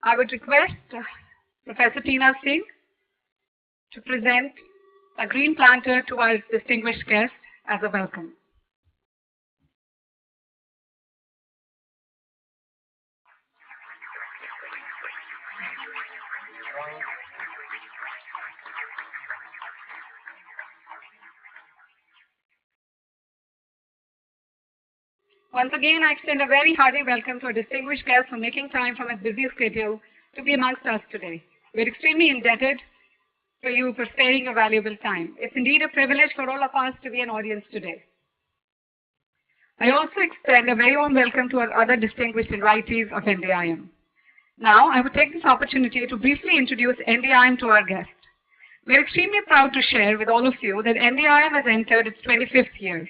I would request Professor Tina Singh to present a green planter to our distinguished guest as a welcome. Once again, I extend a very hearty welcome to our distinguished guest for making time from his busy schedule to be amongst us today. We're extremely indebted for you for sparing your valuable time. It's indeed a privilege for all of us to be an audience today. I also extend a very warm welcome to our other distinguished invitees of NDIM. Now, I would take this opportunity to briefly introduce NDIM to our guest. We're extremely proud to share with all of you that NDIM has entered its 25th year.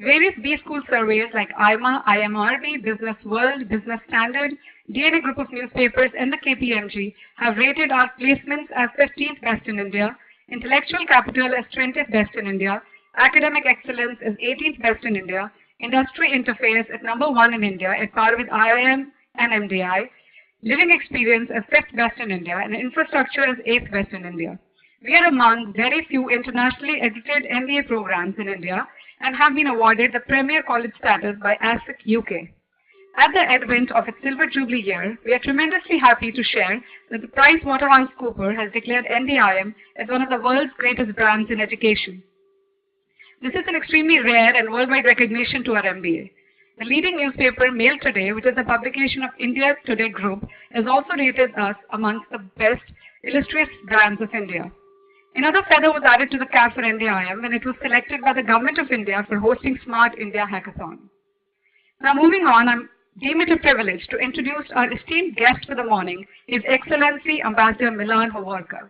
Various B-School surveys like IMA, IMRB, Business World, Business Standard, DNA Group of Newspapers, and the KPMG have rated our placements as 15th best in India, intellectual capital as 20th best in India, academic excellence as 18th best in India, industry interface at number 1 in India at par with IIM and MDI, living experience as 5th best in India, and infrastructure as 8th best in India. We are among very few internationally accredited MBA programs in India and have been awarded the premier college status by ASIC UK. At the advent of its Silver Jubilee year, we are tremendously happy to share that the PricewaterhouseCoopers has declared NDIM as one of the world's greatest brands in education. This is an extremely rare and worldwide recognition to our MBA. The leading newspaper, Mail Today, which is a publication of India's Today Group, has also rated us amongst the best illustrious brands of India. Another feather was added to the cap for NDIM when it was selected by the Government of India for hosting Smart India Hackathon. Now moving on, I deem it a privilege to introduce our esteemed guest for the morning, His Excellency Ambassador Milan Hovorka.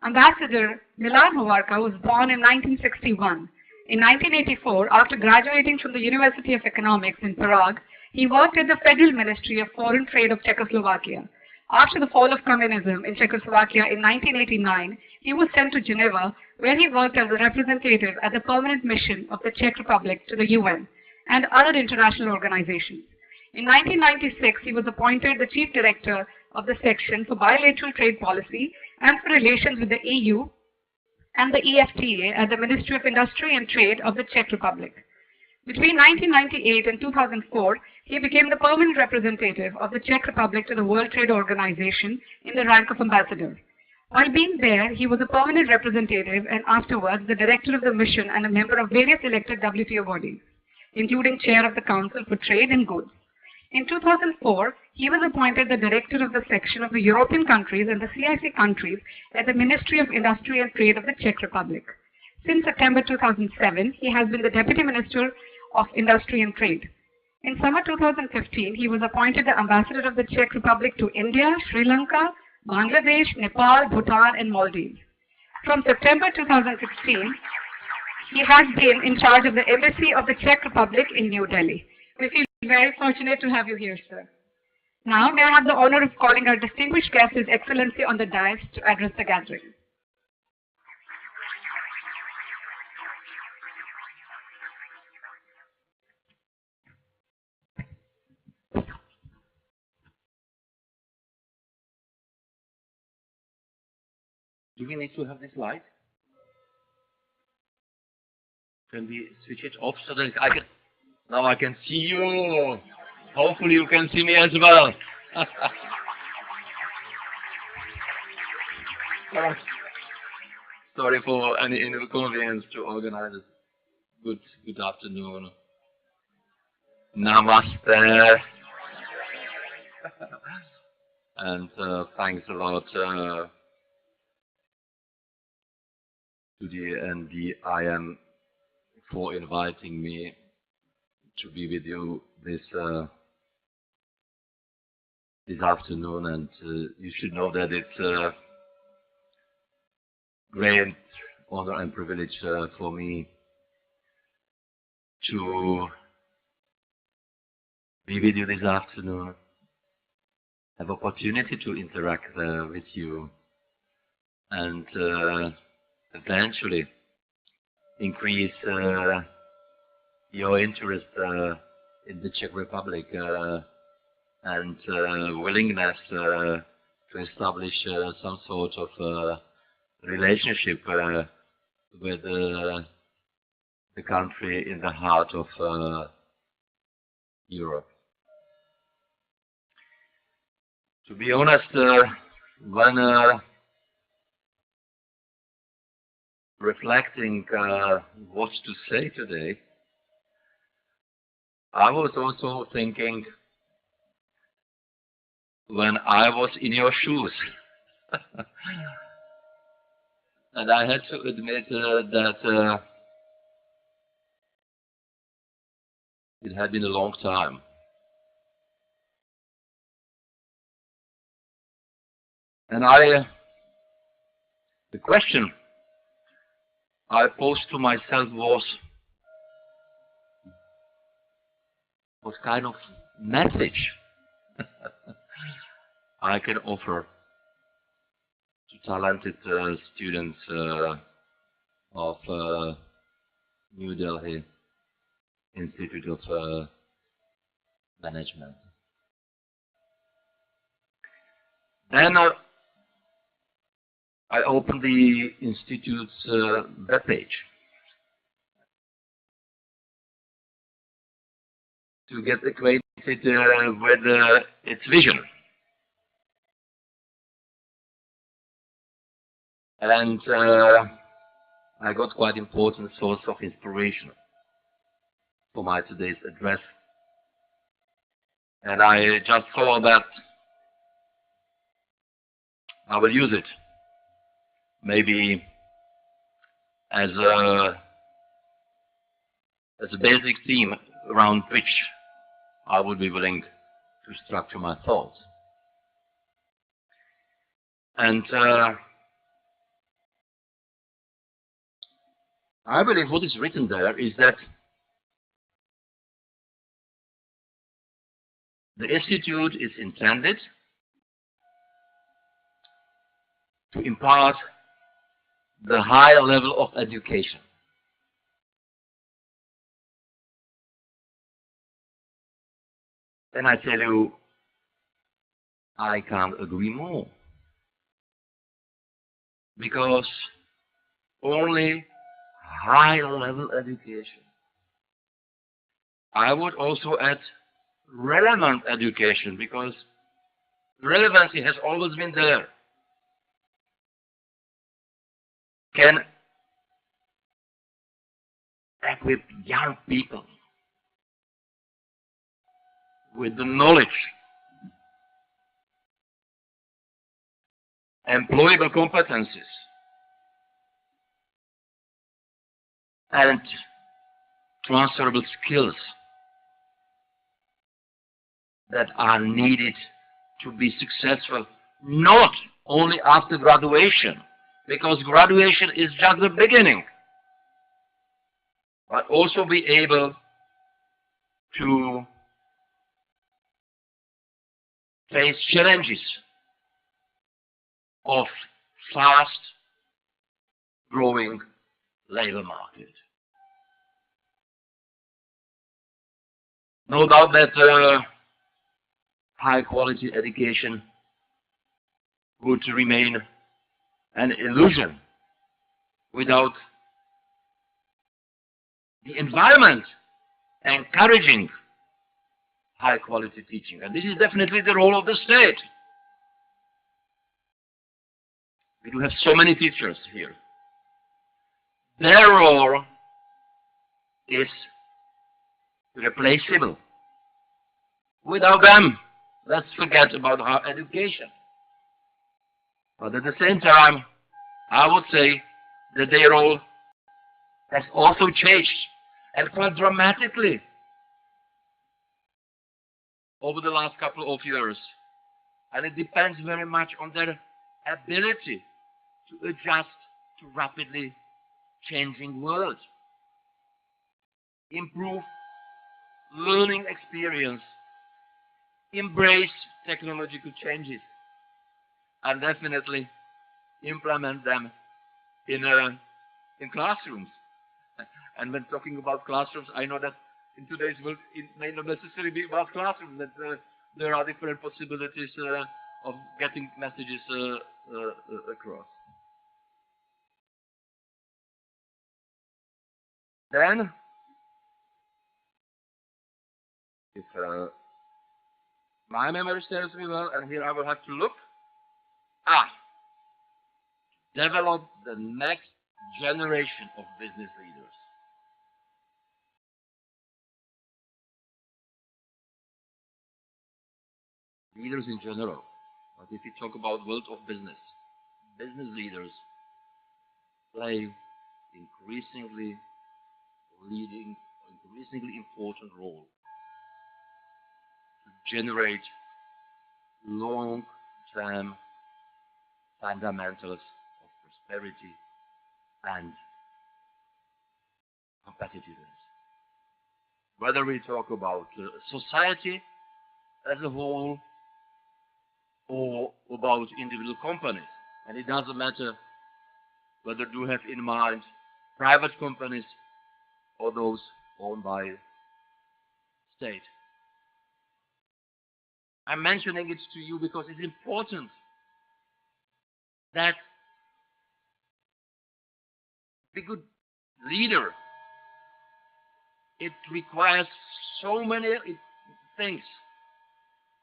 Ambassador Milan Hovorka was born in 1961. In 1984, after graduating from the University of Economics in Prague, he worked at the Federal Ministry of Foreign Trade of Czechoslovakia. After the fall of communism in Czechoslovakia in 1989, he was sent to Geneva, where he worked as a representative at the permanent mission of the Czech Republic to the UN and other international organizations. In 1996, he was appointed the Chief Director of the Section for Bilateral Trade Policy and for Relations with the EU and the EFTA at the Ministry of Industry and Trade of the Czech Republic. Between 1998 and 2004, he became the permanent representative of the Czech Republic to the World Trade Organization in the rank of ambassador. While being there, he was a permanent representative and afterwards the director of the mission and a member of various elected WTO bodies, including chair of the Council for Trade and Goods. In 2004, he was appointed the director of the section of the European countries and the CIC countries at the Ministry of Industry and Trade of the Czech Republic. Since September 2007, he has been the Deputy Minister of Industry and Trade. In summer 2015, he was appointed the Ambassador of the Czech Republic to India, Sri Lanka, Bangladesh, Nepal, Bhutan, and Maldives. From September 2016, he has been in charge of the Embassy of the Czech Republic in New Delhi. We feel very fortunate to have you here, sir. Now, may I have the honor of calling our distinguished guest, His Excellency, on the dais to address the gathering. Do we need to have this light? Can we switch it off so that now I can see you? Hopefully you can see me as well. Sorry for any inconvenience to organize it. Good afternoon. Namaste. And thanks a lot to the NDIM for inviting me to be with you this afternoon, and you should know that it's a great honor and privilege for me to be with you this afternoon, have opportunity to interact with you, and eventually increase your interest in the Czech Republic and willingness to establish some sort of relationship with the country in the heart of Europe. To be honest, when reflecting what to say today, I was also thinking when I was in your shoes. And I had to admit that it had been a long time. And the question I posed to myself was, what kind of message I can offer to talented students of New Delhi Institute of Management. Then I opened the Institute's webpage to get acquainted with its vision. And I got quite important source of inspiration for my today's address. And I just saw that I will use it maybe as a basic theme around which I would be willing to structure my thoughts. And I believe what is written there is that the Institute is intended to impart the higher level of education. And I tell you, I can't agree more. Because only higher level education. I would also add relevant education, because relevancy has always been there. Can equip young people with the knowledge, employable competencies, and transferable skills that are needed to be successful, not only after graduation, because graduation is just the beginning, but also be able to face challenges of fast growing labor market. No doubt that high quality education would remain an illusion without the environment encouraging high quality teaching. And this is definitely the role of the state. We do have so many teachers here. Their role is replaceable. Without them, let's forget about higher education. But at the same time, I would say that their role has also changed, and quite dramatically, over the last couple of years. And it depends very much on their ability to adjust to rapidly changing world, improve learning experience, embrace technological changes, and definitely implement them in classrooms. And when talking about classrooms, I know that in today's world it may not necessarily be about classrooms, that there are different possibilities of getting messages across. Then, if my memory serves me well, and here I will have to look, develop the next generation of business leaders. Leaders in general, but if you talk about world of business, business leaders play increasingly important role to generate long-term fundamentals of prosperity and competitiveness. Whether we talk about society as a whole or about individual companies, and it doesn't matter whether you have in mind private companies or those owned by state. I'm mentioning it to you because it's important that to be a good leader, it requires so many things.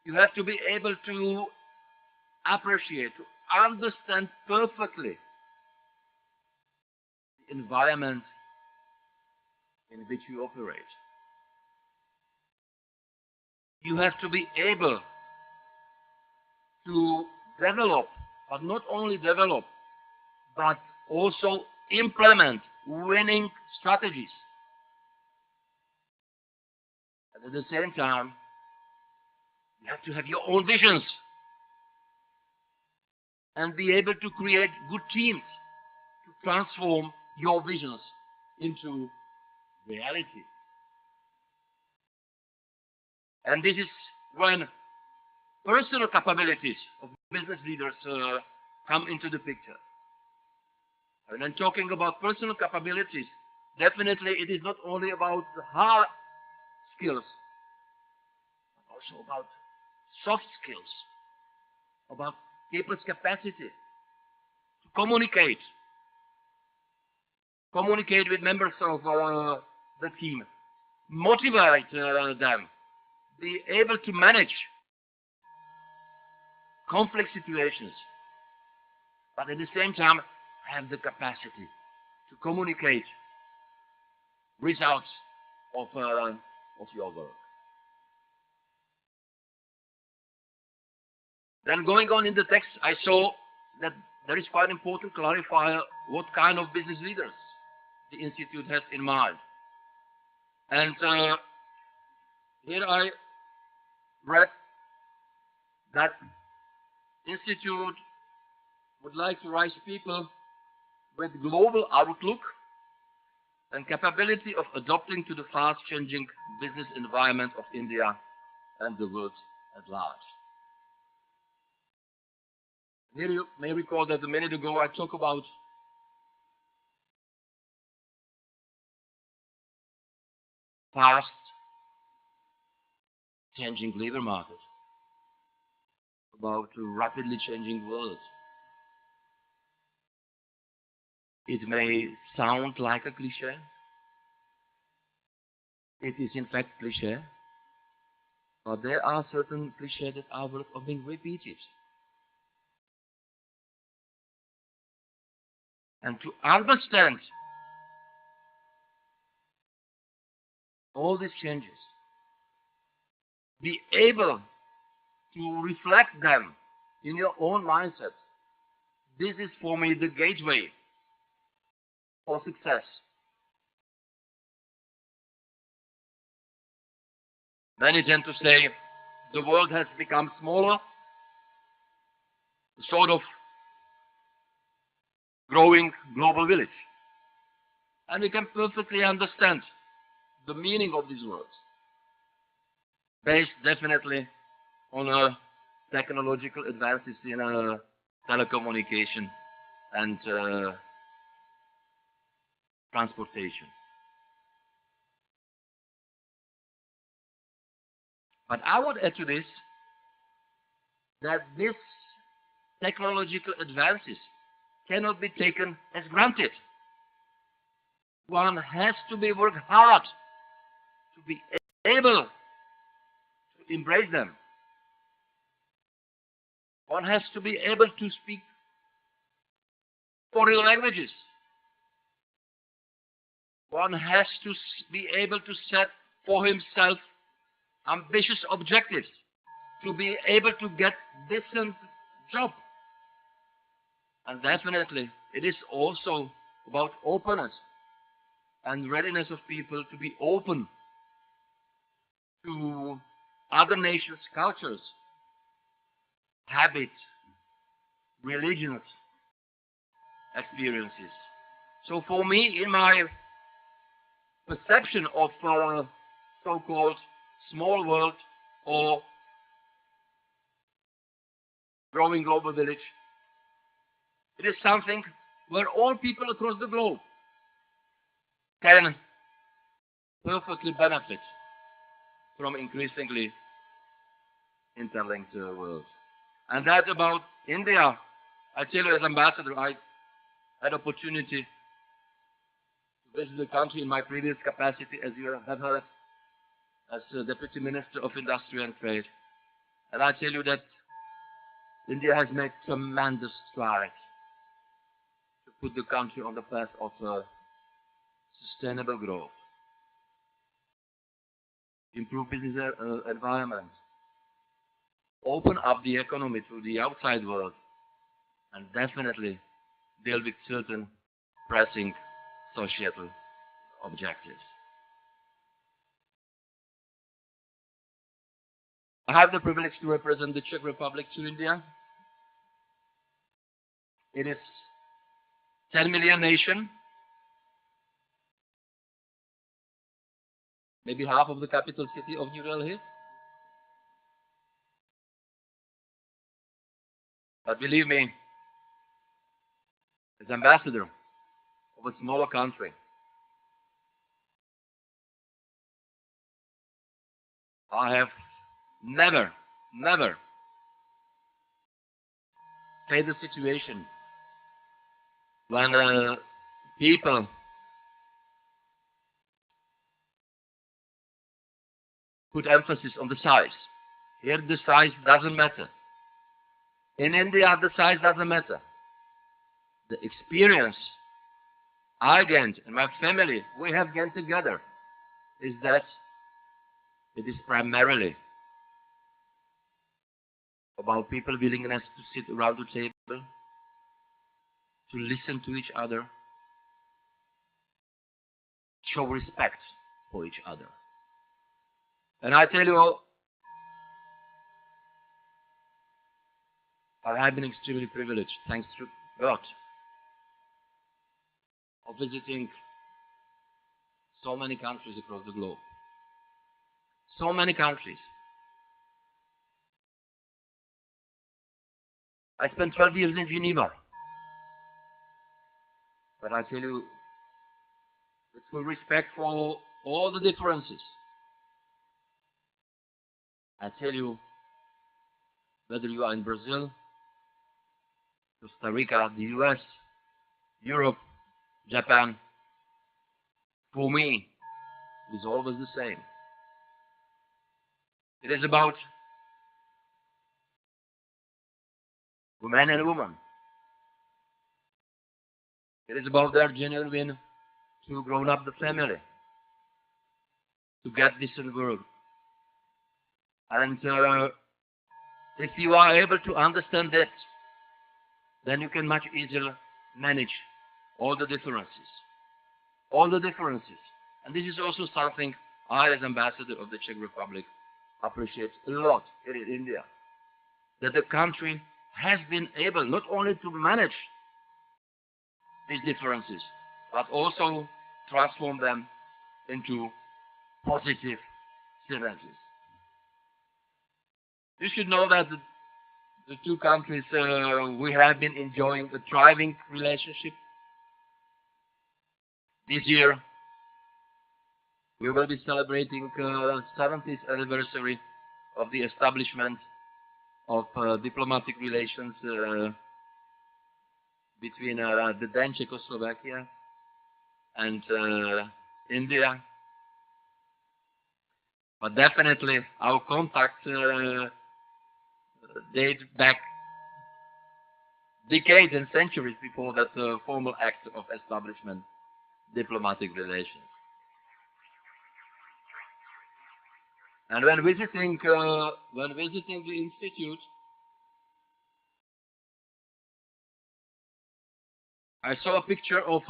You have to be able to appreciate, to understand perfectly the environment in which you operate. You have to be able to develop, but not only develop, but also implement winning strategies. And at the same time, you have to have your own visions and be able to create good teams to transform your visions into reality. And this is when personal capabilities of business leaders come into the picture. And when talking about personal capabilities, definitely it is not only about the hard skills, but also about soft skills, about people's capacity to communicate with members of the team, motivate them, be able to manage conflict situations, but at the same time have the capacity to communicate results of your work. Then going on in the text, I saw that there is quite important clarifier what kind of business leaders the Institute has in mind. And here I read that Institute would like to raise people with global outlook and capability of adapting to the fast-changing business environment of India and the world at large. Here you may recall that a minute ago I talked about fast-changing labor market, about a rapidly changing world. It may sound like a cliché. It is in fact cliché, but there are certain clichés that are worth of being repeated. And to understand all these changes, be able to reflect them in your own mindset, this is for me the gateway for success. Many tend to say the world has become smaller, a sort of growing global village. And we can perfectly understand the meaning of these words, based definitely on technological advances in telecommunication and transportation. But I would add to this that these technological advances cannot be taken as granted. One has to be work hard to be able to embrace them. One has to be able to speak foreign languages. One has to be able to set for himself ambitious objectives, to be able to get decent job. And definitely, it is also about openness and readiness of people to be open to other nations' cultures, habits, religions, experiences. So for me, in my perception of so-called small world or growing global village, it is something where all people across the globe can perfectly benefit from increasingly interlinked world. And that about India. I tell you, as ambassador, I had opportunity to visit the country in my previous capacity, as you have heard, as Deputy Minister of Industry and Trade. And I tell you that India has made tremendous strides to put the country on the path of sustainable growth, improve business environment, open up the economy to the outside world, and definitely deal with certain pressing societal objectives. I have the privilege to represent the Czech Republic to India. It is 10 million nation, maybe half of the capital city of New Delhi. But believe me, as ambassador of a smaller country, I have never faced a situation when people put emphasis on the size. Here the size doesn't matter. In India the size doesn't matter. The experience I gained and my family, we have gained together, is that it is primarily about people's willingness to sit around the table, to listen to each other, show respect for each other. And I tell you, I have been extremely privileged, thanks to God, of visiting so many countries across the globe. So many countries. I spent 12 years in Geneva. But I tell you, with full respect for all the differences, I tell you, whether you are in Brazil, Costa Rica, the US, Europe, Japan, for me, it is always the same. It is about man and woman. It is about their genuine to grow up the family, to get decent work. And if you are able to understand that, then you can much easier manage all the differences. All the differences. And this is also something I, as ambassador of the Czech Republic, appreciate a lot here in India. That the country has been able not only to manage these differences, but also transform them into positive synergies. You should know that the two countries, we have been enjoying a thriving relationship. This year, we will be celebrating 70th anniversary of the establishment of diplomatic relations between the then Czechoslovakia and India. But definitely our contact date back decades and centuries before that formal act of establishment diplomatic relations. And when visiting the institute, I saw a picture of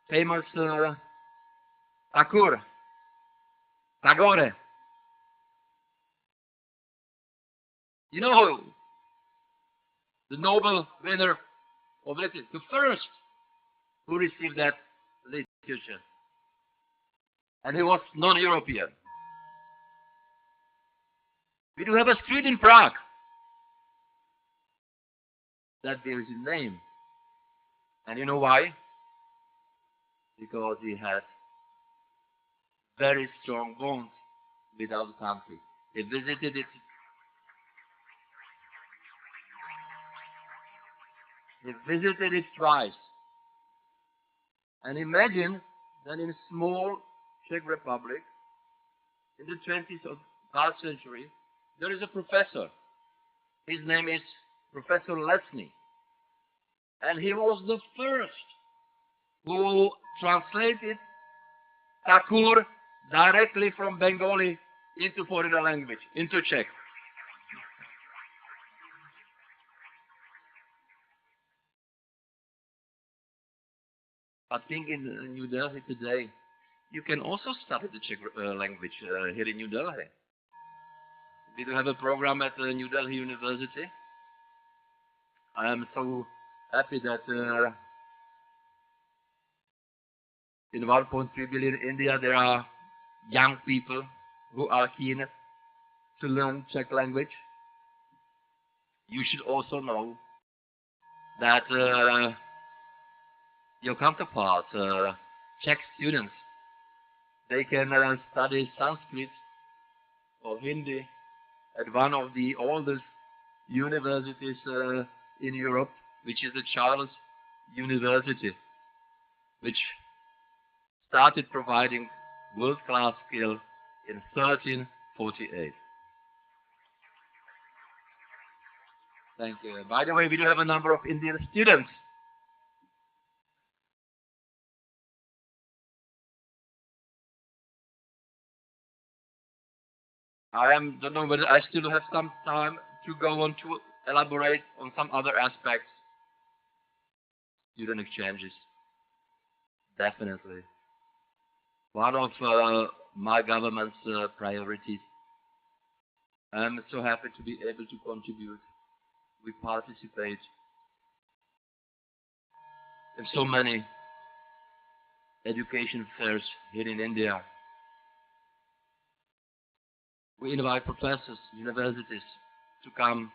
famous Tagore. You know, the Nobel winner of literature, the first who received that literature. And he was non-European. We do have a street in Prague that bears his name. And you know why? Because he had very strong bonds with our country. He visited it. He visited it twice. And imagine that in a small Czech Republic, in the 20th of last century, there is a professor. His name is Professor Lesny. And he was the first who translated Tagore directly from Bengali into foreign language, into Czech. I think in New Delhi today, you can also study the Czech language here in New Delhi. We do have a program at New Delhi University. I am so happy that in 1.3 billion India there are young people who are keen to learn Czech language. You should also know that your counterparts, Czech students, they can study Sanskrit or Hindi at one of the oldest universities in Europe, which is the Charles University, which started providing world-class skill in 1348. Thank you. By the way, we do have a number of Indian students. Don't know whether I still have some time to go on to elaborate on some other aspects. Student exchanges, definitely. One of my government's priorities. I'm so happy to be able to contribute. We participate in so many education fairs here in India. We invite professors, universities to come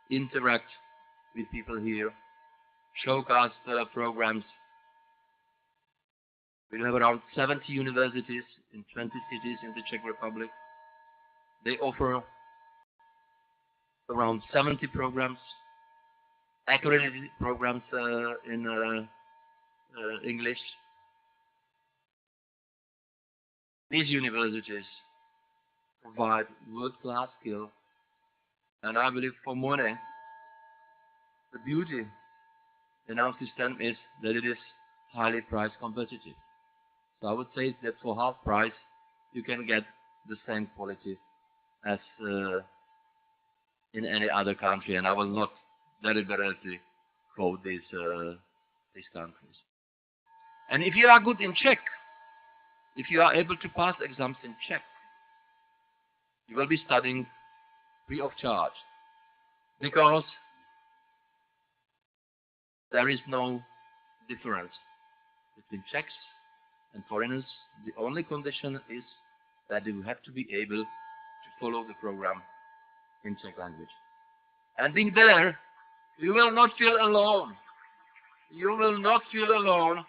interact with people here, showcase programs. We have around 70 universities in 20 cities in the Czech Republic. They offer around 70 programs, accredited programs in English. These universities provide world-class skill, and I believe for money, the beauty in our system is that it is highly price competitive. So I would say that for half price, you can get the same quality as in any other country, and I will not deliberately quote these countries. And if you are good in Czech, if you are able to pass exams in Czech, you will be studying free of charge, because there is no difference between Czechs and foreigners. The only condition is that you have to be able to follow the program in Czech language. And being there, you will not feel alone. You will not feel alone,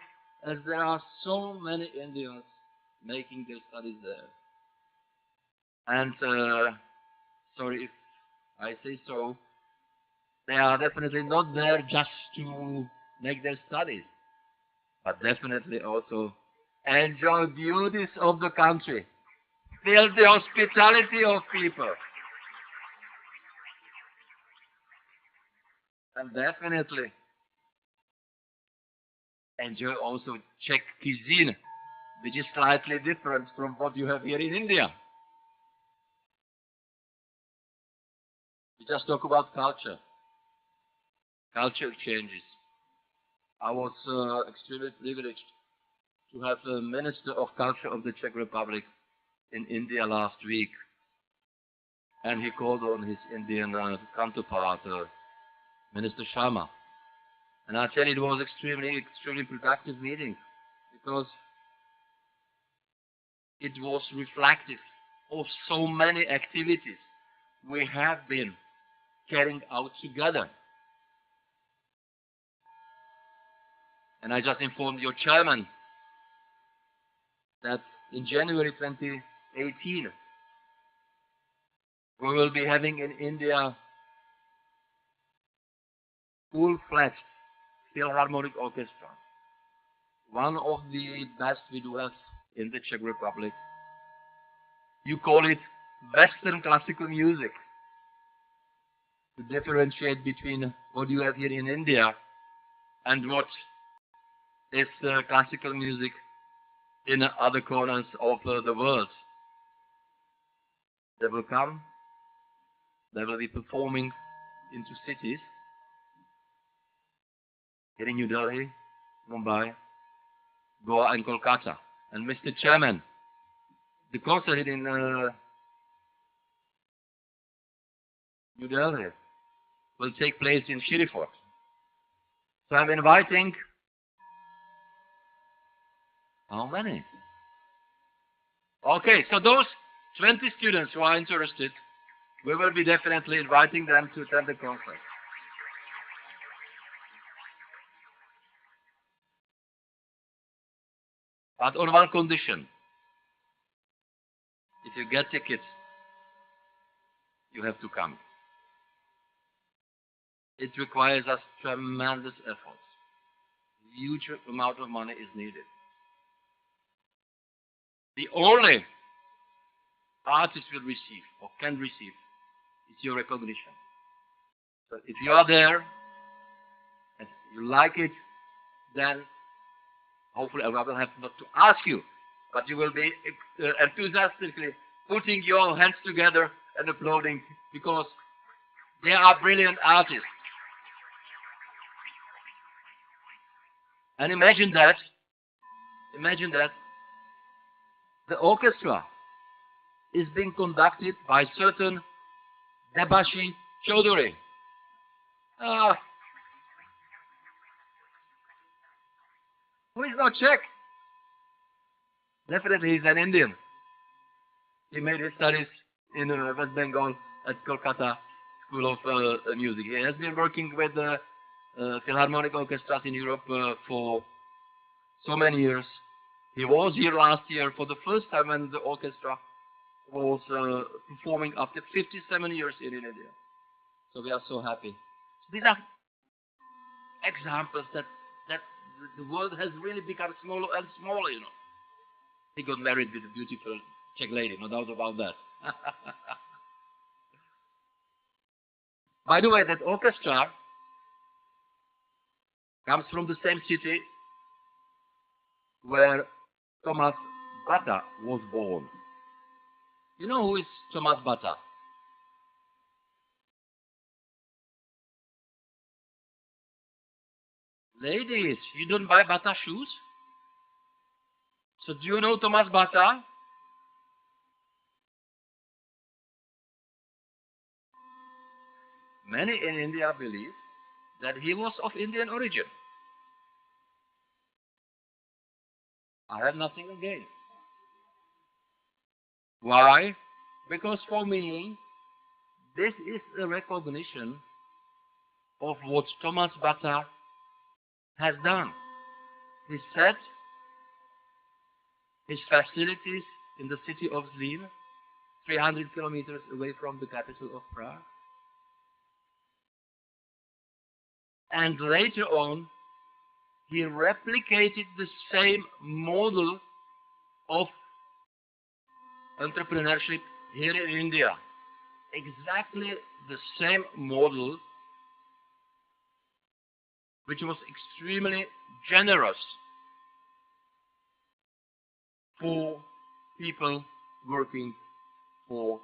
as there are so many Indians making their studies there. And sorry if I say so, they are definitely not there just to make their studies, but definitely also enjoy beauties of the country, feel the hospitality of people, and definitely enjoy also Czech cuisine, which is slightly different from what you have here in India. We just talk about culture, culture changes. I was extremely privileged to have the Minister of Culture of the Czech Republic in India last week, and he called on his Indian counterpart, Minister Sharma. And I tell you, it was extremely productive meeting because it was reflective of so many activities we have been carrying out together. And I just informed your chairman that in January 2018, we will be having in India full-fledged Philharmonic Orchestra. One of the best we do have in the Czech Republic. You call it Western classical music, to differentiate between what you have here in India and what is classical music in other corners of the world. They will come, they will be performing into cities here in New Delhi, Mumbai, Goa and Kolkata. And Mr. Chairman, the concert in New Delhi will take place in Shirifort. So I'm inviting, how many? Okay, so those 20 students who are interested, we will be definitely inviting them to attend the conference. But on one condition: if you get tickets, you have to come. It requires us tremendous efforts. Huge amount of money is needed. The only artist will receive or can receive is your recognition. So if you are there and you like it, then hopefully I will have not to ask you, but you will be enthusiastically putting your hands together and applauding, because they are brilliant artists. And imagine that the orchestra is being conducted by certain Debashi Chaudhuri. Who is not Czech? Definitely he's an Indian. He made his studies in West Bengal at Kolkata School of Music. He has been working with Philharmonic orchestras in Europe for so many years. He was here last year for the first time when the orchestra was performing after 57 years in India. So we are so happy. These are examples that the world has really become smaller and smaller, you know. He got married with a beautiful Czech lady, no doubt about that. By the way, that orchestra comes from the same city where Thomas Bata was born. You know who is Thomas Bata? Ladies, you don't buy Bata shoes? So do you know Thomas Bata? Many in India believe that he was of Indian origin. I have nothing against. Why? Because for me, this is a recognition of what Thomas Bata has done. He set his facilities in the city of Zlín 300 kilometers away from the capital of Prague. And later on, he replicated the same model of entrepreneurship here in India. Exactly the same model, which was extremely generous for people working for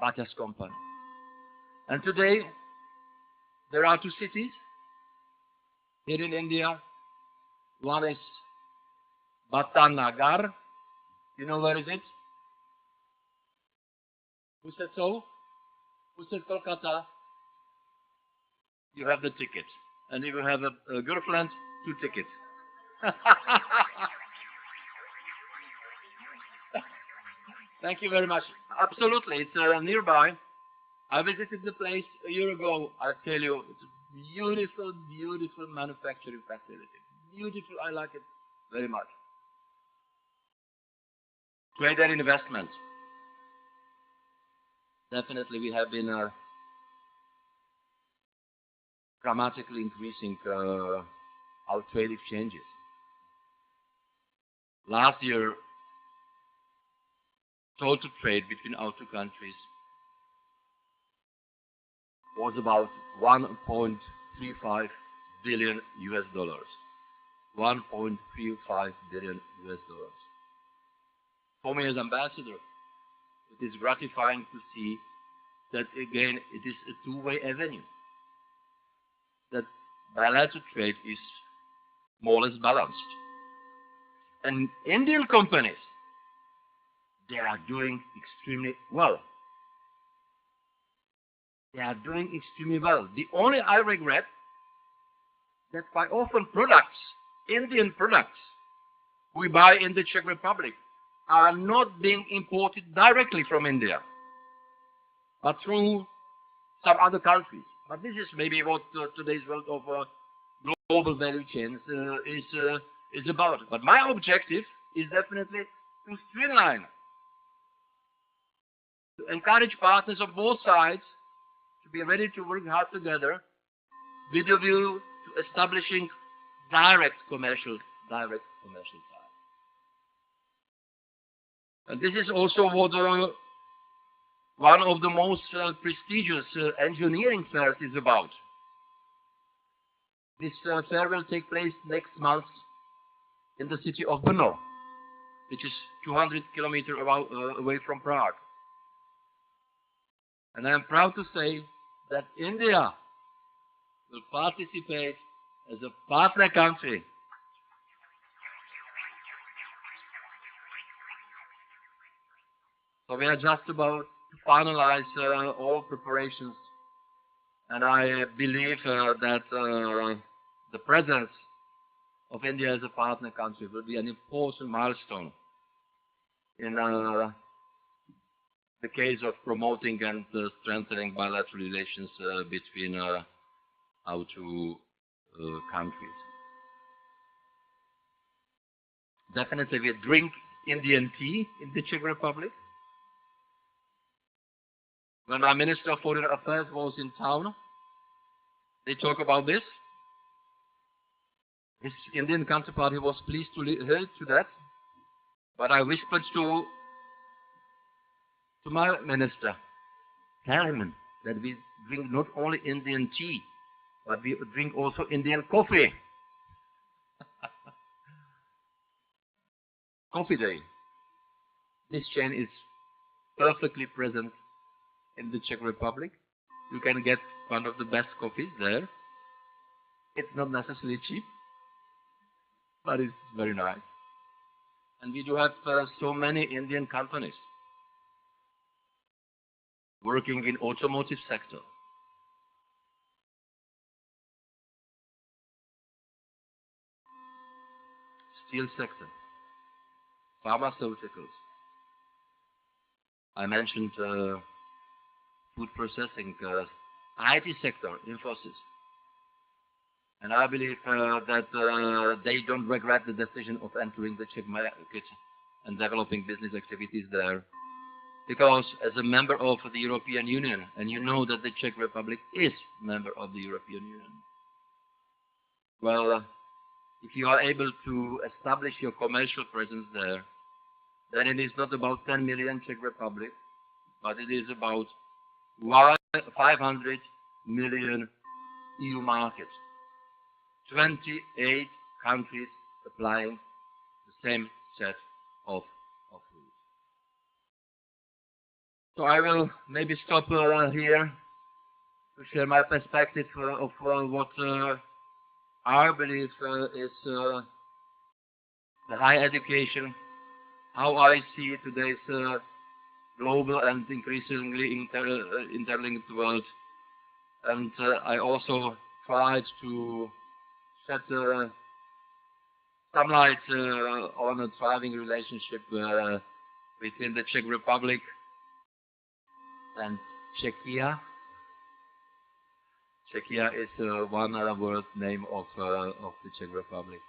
Bata's company. And today, there are two cities here in India. One is Batanagar. You know where is it? Who said so? Who said Kolkata? You have the ticket. And if you have a girlfriend, 2 tickets. Thank you very much. Absolutely, it's nearby. I visited the place a year ago. I tell you, it's a beautiful, beautiful manufacturing facility. Beautiful, I like it very much. Great investment. Definitely, we have been dramatically increasing our trade exchanges. Last year, total trade between our two countries was about 1.35 billion US dollars. 1.35 billion US dollars. For me as ambassador, it is gratifying to see that again it is a two-way avenue. That bilateral trade is more or less balanced. And Indian companies, they are doing extremely well. They are doing extremely well. The only I regret that quite often products, Indian products, we buy in the Czech Republic are not being imported directly from India, but through some other countries. But this is maybe what today's world of global value chains is about. But my objective is definitely to streamline, to encourage partners of both sides to be ready to work hard together with a view to establishing direct commercial ties. And this is also what one of the most prestigious engineering fairs is about. This fair will take place next month in the city of Brno, which is 200 kilometers away from Prague. And I am proud to say that India will participate as a partner country. So we are just about to finalize all preparations, and I believe that the presence of India as a partner country will be an important milestone in the case of promoting and strengthening bilateral relations between our two countries. Definitely we drink Indian tea in the Czech Republic. When my Minister of Foreign Affairs was in town, they talk about this. His Indian counterpart, he was pleased to hear to that. But I whispered to my minister, tell him that we drink not only Indian tea, but we drink also Indian coffee. Coffee Day. This chain is perfectly present in the Czech Republic. You can get one of the best coffees there. It's not necessarily cheap, but it's very nice. And we do have so many Indian companies working in automotive sector. Steel sector, pharmaceuticals. I mentioned food processing, IT sector, Infosys. And I believe that they don't regret the decision of entering the Czech market and developing business activities there. Because as a member of the European Union, and you know that the Czech Republic is a member of the European Union, well, if you are able to establish your commercial presence there, then it is not about 10 million Czech Republic, but it is about 500 million EU market. 28 countries applying the same set of rules. So I will maybe stop here to share my perspective of what I believe is the higher education, how I see today's global and increasingly interlinked world. And I also tried to shed some light on a thriving relationship between the Czech Republic and Czechia. Czechia is one word name of the Czech Republic.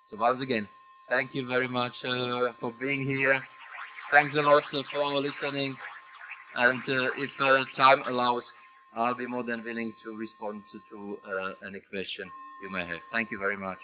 So once again, thank you very much for being here. Thanks a lot for listening. And if time allows, I'll be more than willing to respond to any question you may have. Thank you very much.